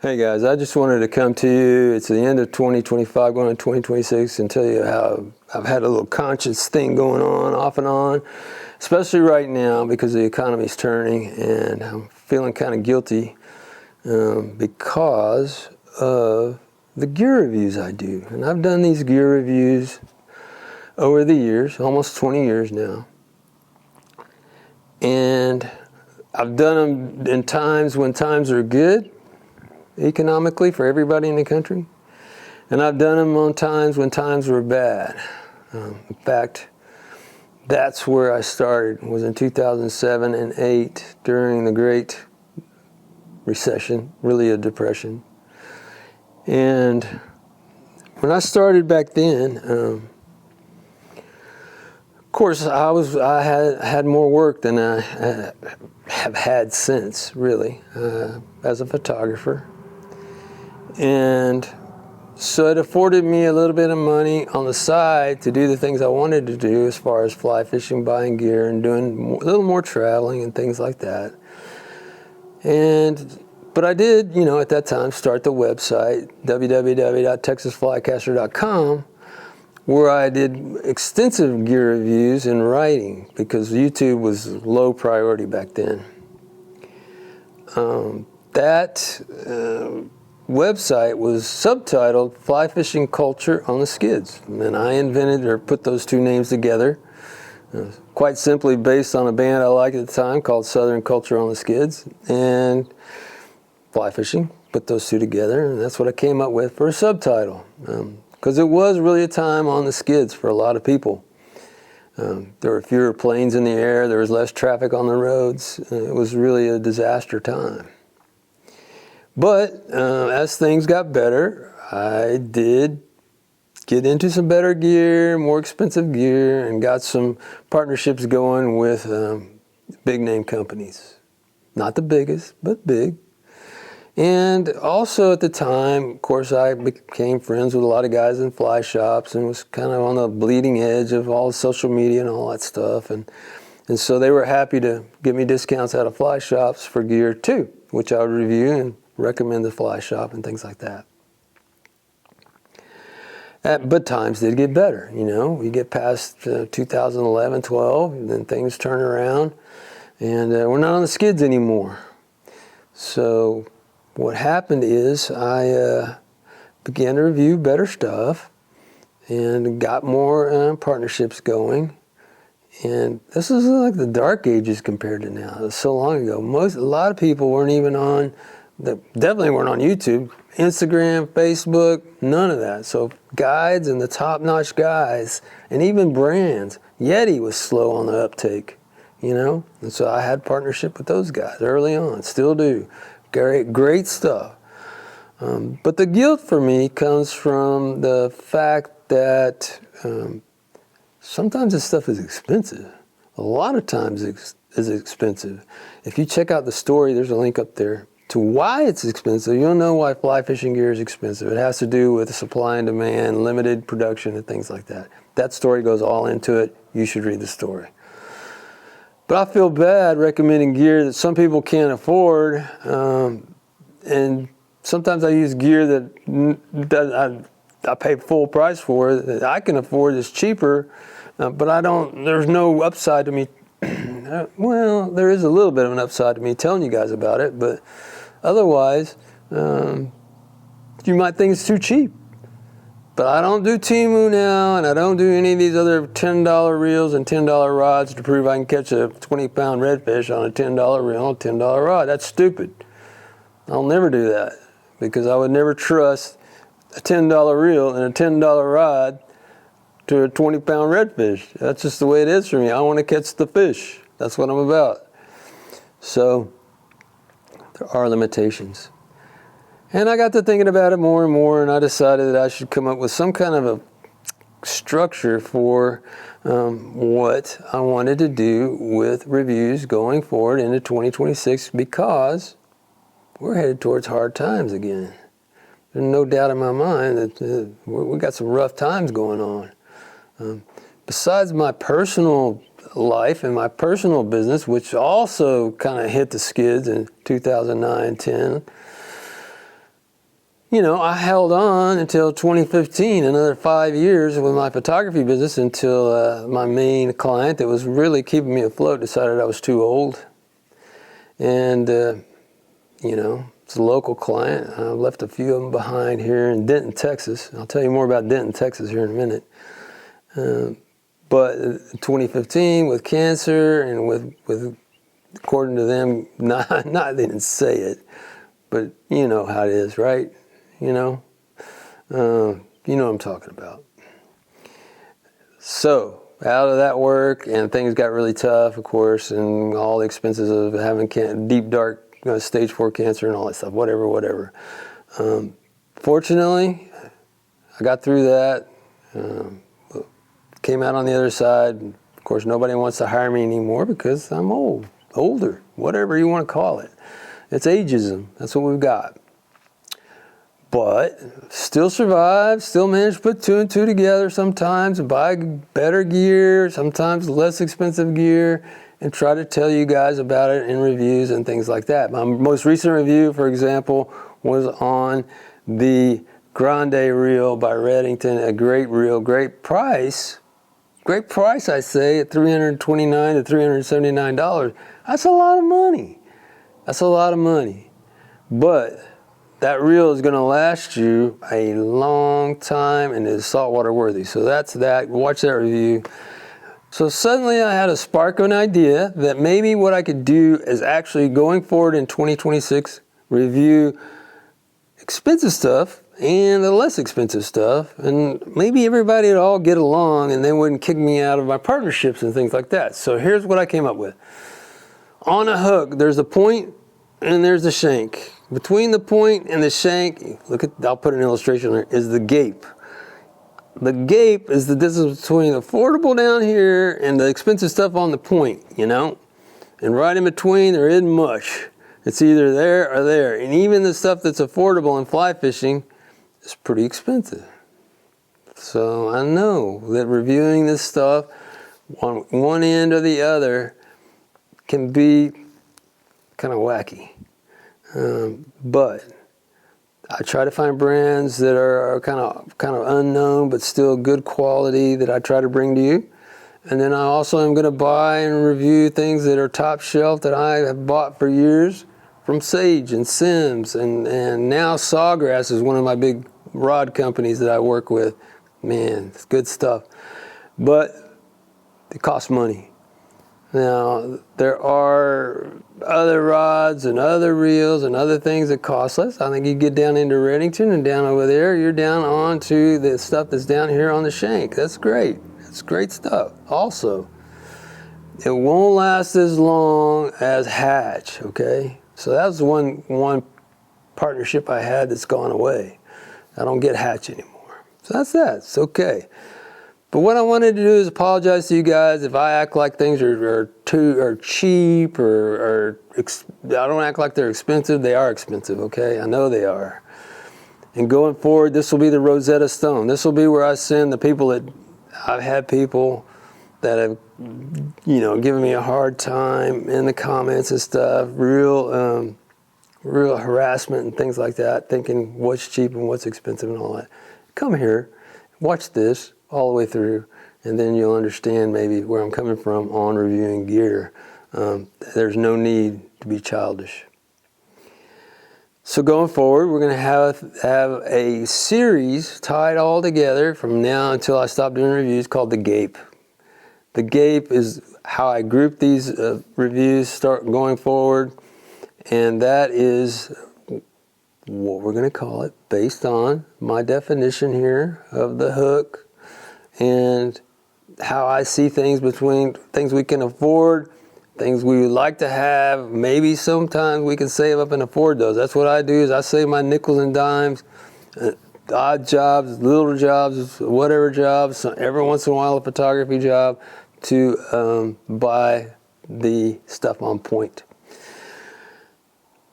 Hey guys, I just wanted to come to you. It's the end of 2025, going into 2026, and tell you how I've had a little conscious thing going on, off and on, especially right now because the economy's turning, and I'm feeling kind of guilty because of the gear reviews I do. And I've done these gear reviews over the years, almost 20 years now. And I've done them in times when times are good economically for everybody in the country, and I've done them on times when times were bad. In fact, that's where I started, was in 2007 and 8 during the Great Recession, really a depression. And when I started back then, of course, I had more work than I have had since, really, as a photographer. And so it afforded me a little bit of money on the side to do the things I wanted to do as far as fly fishing, buying gear, and doing a little more traveling and things like that. But I did, at that time, start the website, www.texasflycaster.com, where I did extensive gear reviews and writing because YouTube was low priority back then. That website was subtitled Fly Fishing Culture on the Skids. And I invented or put those two names together, quite simply based on a band I liked at the time called Southern Culture on the Skids, and fly fishing, put those two together, and that's what I came up with for a subtitle. Because it was really a time on the skids for a lot of people. There were fewer planes in the air, there was less traffic on the roads. It was really a disaster time. But as things got better, I did get into some better gear, more expensive gear, and got some partnerships going with big name companies. Not the biggest, but big. And also at the time, of course, I became friends with a lot of guys in fly shops and was kind of on the bleeding edge of all the social media and all that stuff. And so they were happy to give me discounts out of fly shops for gear too, which I would review and recommend the fly shop and things like that. But times did get better, We get past 2011, 12, and then things turn around, and we're not on the skids anymore. So what happened is I began to review better stuff and got more partnerships going. And this is like the dark ages compared to now. It was so long ago. A lot of people weren't even on, definitely weren't on YouTube, Instagram, Facebook, none of that. So guides and the top-notch guys, and even brands, Yeti was slow on the uptake, And so I had partnership with those guys early on, still do. Great stuff. But the guilt for me comes from the fact that sometimes this stuff is expensive. A lot of times it's expensive. If you check out the story, there's a link up there to why it's expensive. You'll know why fly fishing gear is expensive. It has to do with supply and demand, limited production, and things like that. That story goes all into it. You should read the story. But I feel bad recommending gear that some people can't afford, and sometimes I use gear that I pay full price for, that I can afford is cheaper, but there's no upside to me. Well, there is a little bit of an upside to me telling you guys about it, but otherwise, you might think it's too cheap. But I don't do TEMU now, and I don't do any of these other $10 reels and $10 rods to prove I can catch a 20-pound redfish on a $10 reel and a $10 rod. That's stupid. I'll never do that because I would never trust a $10 reel and a $10 rod to a 20-pound redfish. That's just the way it is for me. I want to catch the fish. That's what I'm about. So there are limitations. And I got to thinking about it more and more, and I decided that I should come up with some kind of a structure for what I wanted to do with reviews going forward into 2026, because we're headed towards hard times again. There's no doubt in my mind that we got some rough times going on. Besides my personal life and my personal business, which also kind of hit the skids in 2009-10, I held on until 2015, another 5 years with my photography business, until my main client that was really keeping me afloat decided I was too old. And, it's a local client. I left a few of them behind here in Denton, Texas. I'll tell you more about Denton, Texas here in a minute. But in 2015, with cancer and with according to them, not they didn't say it, but you know how it is, right? You know what I'm talking about. So out of that work, and things got really tough, of course, and all the expenses of having deep, dark stage 4 cancer and all that stuff, whatever. Fortunately, I got through that, came out on the other side. Of course, nobody wants to hire me anymore because I'm older, whatever you want to call it. It's ageism. That's what we've got. But still survive, still manage to put 2 and 2 together sometimes, buy better gear, sometimes less expensive gear, and try to tell you guys about it in reviews and things like that. My most recent review, for example, was on the Grande reel by Redington, a great reel, great price, I say, at $329 to $379. That's a lot of money. But that reel is going to last you a long time and is saltwater worthy. So that's that. Watch that review. So suddenly I had a spark of an idea that maybe what I could do is actually going forward in 2026, review expensive stuff and the less expensive stuff, and maybe everybody would all get along and they wouldn't kick me out of my partnerships and things like that. So here's what I came up with. On a hook, there's a point and there's the shank. Between the point and the shank, I'll put an illustration there, is the gape. The gape is the distance between affordable down here and the expensive stuff on the point, And right in between, there isn't much. It's either there or there. And even the stuff that's affordable in fly fishing is pretty expensive. So I know that reviewing this stuff on one end or the other can be kind of wacky. But I try to find brands that are kind of unknown but still good quality that I try to bring to you. And then I also am going to buy and review things that are top shelf that I have bought for years from Sage and Sims. And now Sawgrass is one of my big rod companies that I work with. Man, it's good stuff. But it costs money. Now, there are other rods and other reels and other things that cost less. I think you get down into Redington and down over there, you're down onto the stuff that's down here on the shank. That's great. It's great stuff. Also, it won't last as long as Hatch, okay? So that was one partnership I had that's gone away. I don't get Hatch anymore. So that's that. It's okay. But what I wanted to do is apologize to you guys if I act like things are cheap or I don't act like they're expensive. They are expensive, okay? I know they are. And going forward, this will be the Rosetta Stone. This will be where I send the people that I've had people that have, given me a hard time in the comments and stuff, real harassment and things like that, thinking what's cheap and what's expensive and all that. Come here, watch this all the way through, and then you'll understand maybe where I'm coming from on reviewing gear. There's no need to be childish. So going forward, we're going to have a series tied all together from now until I stop doing reviews called the Gape. The Gape is how I group these reviews start going forward, and that is what we're going to call it based on my definition here of the hook and how I see things between things we can afford, things we would like to have. Maybe sometimes we can save up and afford those. That's what I do, is I save my nickels and dimes, odd jobs, little jobs, whatever jobs, every once in a while a photography job, to buy the stuff on point.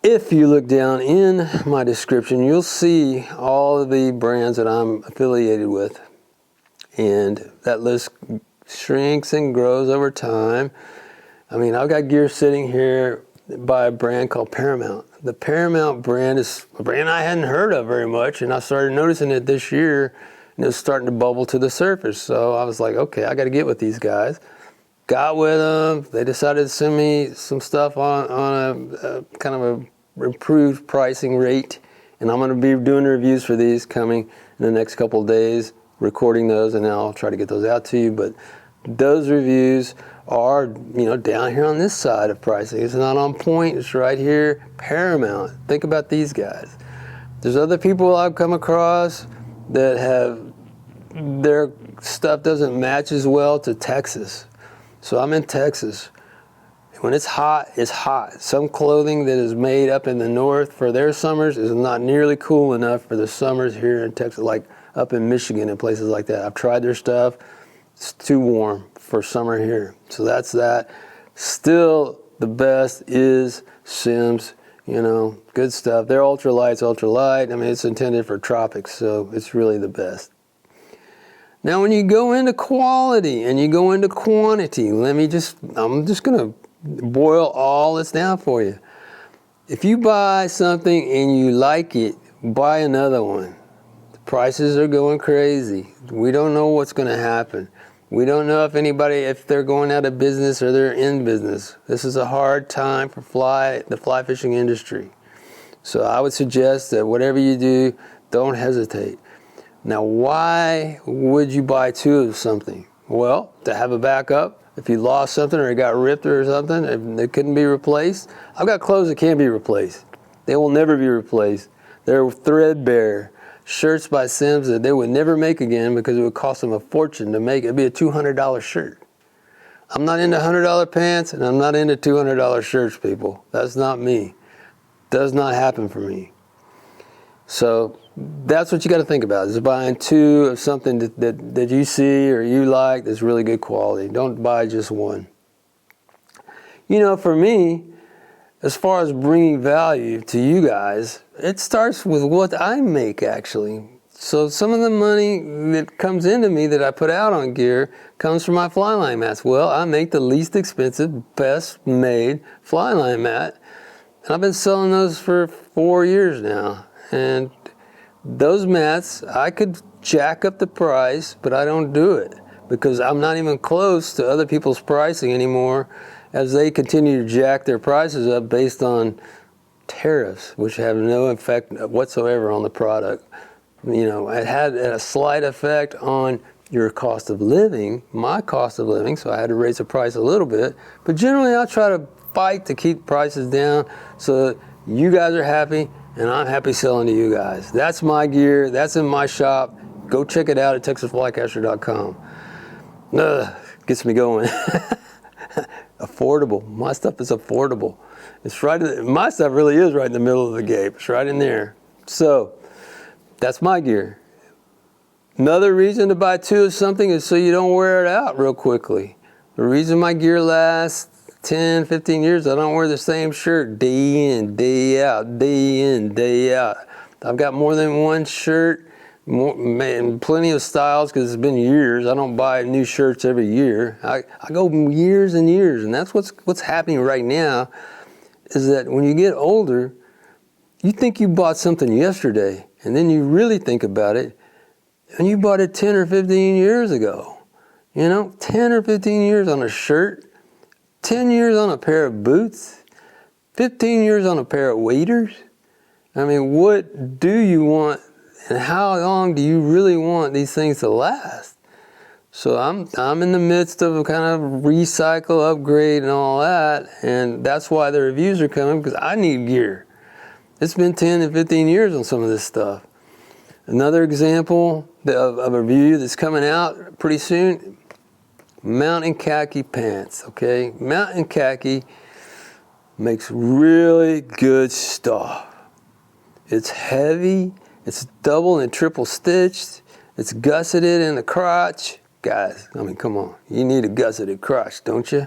If you look down in my description, you'll see all of the brands that I'm affiliated with. And that list shrinks and grows over time. I mean, I've got gear sitting here by a brand called Paramount. the Paramount brand is a brand I hadn't heard of very much, and I started noticing it this year, and it was starting to bubble to the surface. So I was like, okay, I got to get with these guys. Got with them. They decided to send me some stuff on a kind of a improved pricing rate, and I'm going to be doing reviews for these coming in the next couple of days, recording those, and then I'll try to get those out to you. But those reviews are, down here on this side of pricing. It's not on point. It's right here. Paramount. Think about these guys. There's other people I've come across that have their stuff doesn't match as well to Texas. So I'm in Texas. When it's hot, it's hot. Some clothing that is made up in the north for their summers is not nearly cool enough for the summers here in Texas, like up in Michigan and places like that. I've tried their stuff. It's too warm for summer here. So that's that. Still, the best is Sims. Good stuff. They're ultralight. I mean, it's intended for tropics, so it's really the best. Now, when you go into quality and you go into quantity, I'm just going to boil all this down for you. If you buy something and you like it, buy another one. The prices are going crazy. We don't know what's going to happen. We don't know if they're going out of business or they're in business. This is a hard time for the fly fishing industry. So I would suggest that whatever you do, don't hesitate. Now, why would you buy two of something? Well, to have a backup. If you lost something or it got ripped or something, if it couldn't be replaced. I've got clothes that can't be replaced. They will never be replaced. They're threadbare. Shirts by Sims that they would never make again because it would cost them a fortune to make. It'd be a $200 shirt. I'm not into $100 pants and I'm not into $200 shirts, people. That's not me. Does not happen for me. So that's what you got to think about, is buying two of something that you see or you like that's really good quality. Don't buy just one. For me, as far as bringing value to you guys, it starts with what I make, actually. So some of the money that comes into me that I put out on gear comes from my fly line mats. Well, I make the least expensive, best made fly line mat. And I've been selling those for 4 years now. And those mats, I could jack up the price, but I don't do it because I'm not even close to other people's pricing anymore as they continue to jack their prices up based on tariffs, which have no effect whatsoever on the product. It had a slight effect on your cost of living, my cost of living, so I had to raise the price a little bit. But generally, I try to fight to keep prices down so that you guys are happy and I'm happy selling to you guys. That's my gear. That's in my shop. Go check it out at texasflycaster.com. Gets me going. Affordable. My stuff is affordable. It's my stuff really is right in the middle of the Gape. It's right in there. So that's my gear. Another reason to buy two of something is so you don't wear it out real quickly. The reason my gear lasts 10, 15 years, I don't wear the same shirt day in, day out, day in, day out. I've got more than one shirt, plenty of styles because it's been years. I don't buy new shirts every year. I go years and years, and that's what's happening right now is that when you get older, you think you bought something yesterday, and then you really think about it, and you bought it 10 or 15 years ago. 10 or 15 years on a shirt, 10 years on a pair of boots, 15 years on a pair of waders. I mean, what do you want and how long do you really want these things to last? So I'm in the midst of a kind of recycle, upgrade and all that, and that's why the reviews are coming, because I need gear. It's been 10 and 15 years on some of this stuff. Another example of a review that's coming out pretty soon, Mountain Khaki pants, okay? Mountain Khaki makes really good stuff. It's heavy, it's double and triple stitched, it's gusseted in the crotch. Guys, I mean, come on, you need a gusseted crotch, don't you?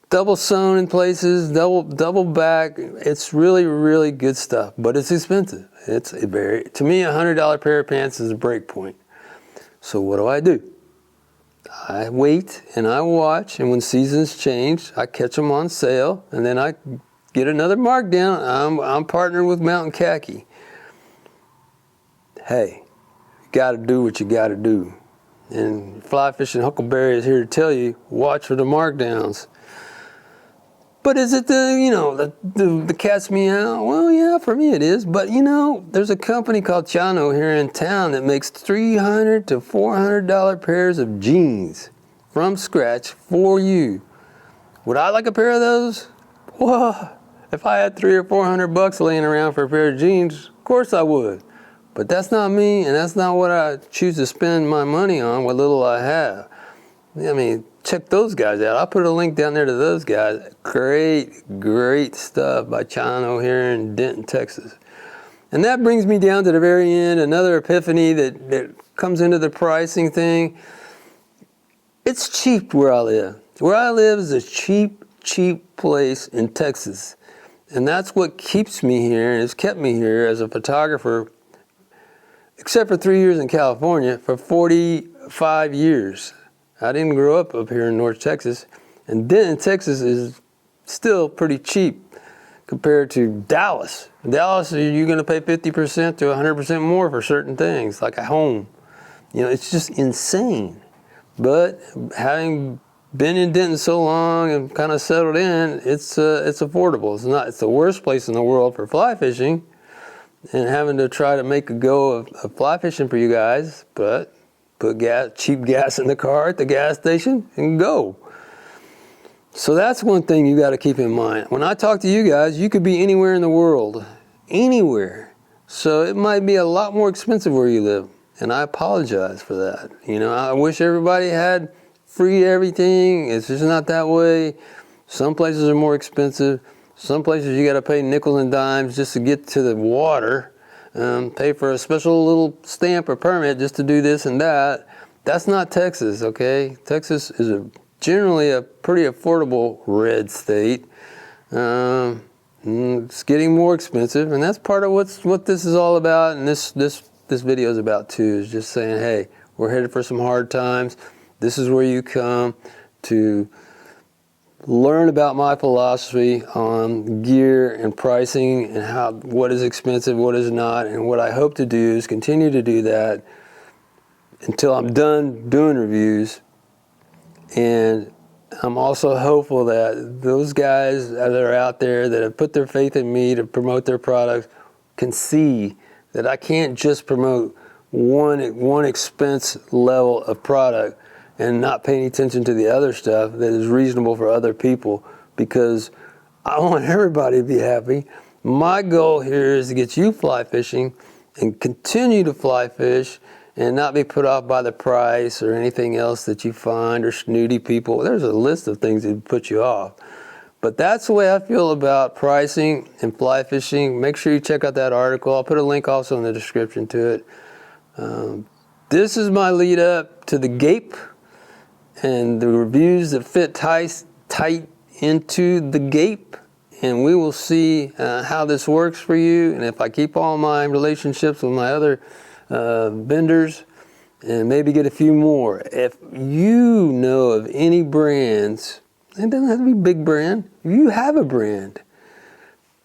Double sewn in places, double back. It's really, really good stuff, but it's expensive. To me, $100 pair of pants is a break point. So what do? I wait and I watch, and when seasons change, I catch them on sale, and then I get another markdown. I'm partnered with Mountain Khaki. Hey, you got to do what you got to do. And Fly Fishing Huckleberry is here to tell you, watch for the markdowns. But is it the cat's meow? Well, yeah, for me it is. But there's a company called Chiano here in town that makes $300 to $400 pairs of jeans from scratch for you. Would I like a pair of those? Well, if I had $300 or $400 laying around for a pair of jeans, of course I would. But that's not me, and that's not what I choose to spend my money on, what little I have. I mean, check those guys out. I'll put a link down there to those guys. Great stuff by Chiano here in Denton, Texas. And that brings me down to the very end, another epiphany that comes into the pricing thing. It's cheap where I live. Where I live is a cheap place in Texas. And that's what keeps me here and has kept me here as a photographer, except for 3 years in California, for 45 years. I didn't grow up here in North Texas, and Denton, Texas is still pretty cheap compared to Dallas. Dallas, you're going to pay 50% to 100% more for certain things, like a home. It's just insane. But having been in Denton so long and kind of settled in, it's affordable. It's the worst place in the world for fly fishing, and having to try to make a go of fly fishing for you guys, but put cheap gas in the car at the gas station and go. So that's one thing you got to keep in mind. When I talk to you guys, you could be anywhere in the world, anywhere. So it might be a lot more expensive where you live, and I apologize for that. I wish everybody had free everything. It's just not that way. Some places are more expensive. Some places you got to pay nickels and dimes just to get to the water. Pay for a special little stamp or permit just to do this and that. That's not Texas, okay? Texas is generally a pretty affordable red state. It's getting more expensive, and that's part of what this is all about, and this video is about too, is just saying, hey, we're headed for some hard times. This is where you come to learn about my philosophy on gear and pricing and what is expensive, what is not, and what I hope to do is continue to do that until I'm done doing reviews. And I'm also hopeful that those guys that are out there that have put their faith in me to promote their products can see that I can't just promote one expense level of product and not paying attention to the other stuff that is reasonable for other people, because I want everybody to be happy. My goal here is to get you fly fishing and continue to fly fish and not be put off by the price or anything else that you find, or snooty people. There's a list of things that put you off. But that's the way I feel about pricing and fly fishing. Make sure you check out that article. I'll put a link also in the description to it. This is my lead up to the Gape and the reviews that fit tight into the Gape, and we will see how this works for you, and if I keep all my relationships with my other vendors and maybe get a few more. If you know of any brands, it doesn't have to be big brand, if you have a brand,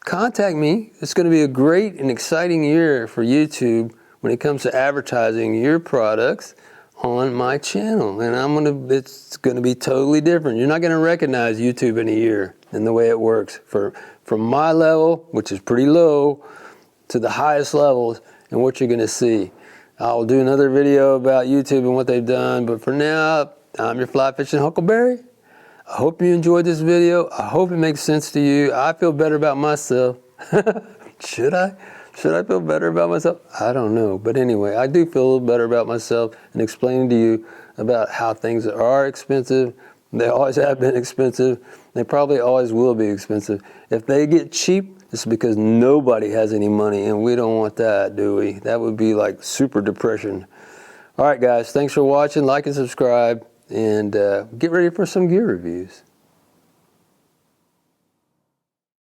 contact me. It's going to be a great and exciting year for YouTube when it comes to advertising your products on my channel, and it's gonna be totally different. You're not gonna recognize YouTube in a year and the way it works from my level, which is pretty low, to the highest levels, and what you're gonna see. I'll do another video about YouTube and what they've done, but for now, I'm your fly fishing Huckleberry. I hope you enjoyed this video. I hope it makes sense to you. I feel better about myself. Should I? Should I feel better about myself? I don't know. But anyway, I do feel a little better about myself and explaining to you about how things are expensive. They always have been expensive. They probably always will be expensive. If they get cheap, it's because nobody has any money, and we don't want that, do we? That would be like super depression. All right, guys. Thanks for watching. Like and subscribe, and get ready for some gear reviews.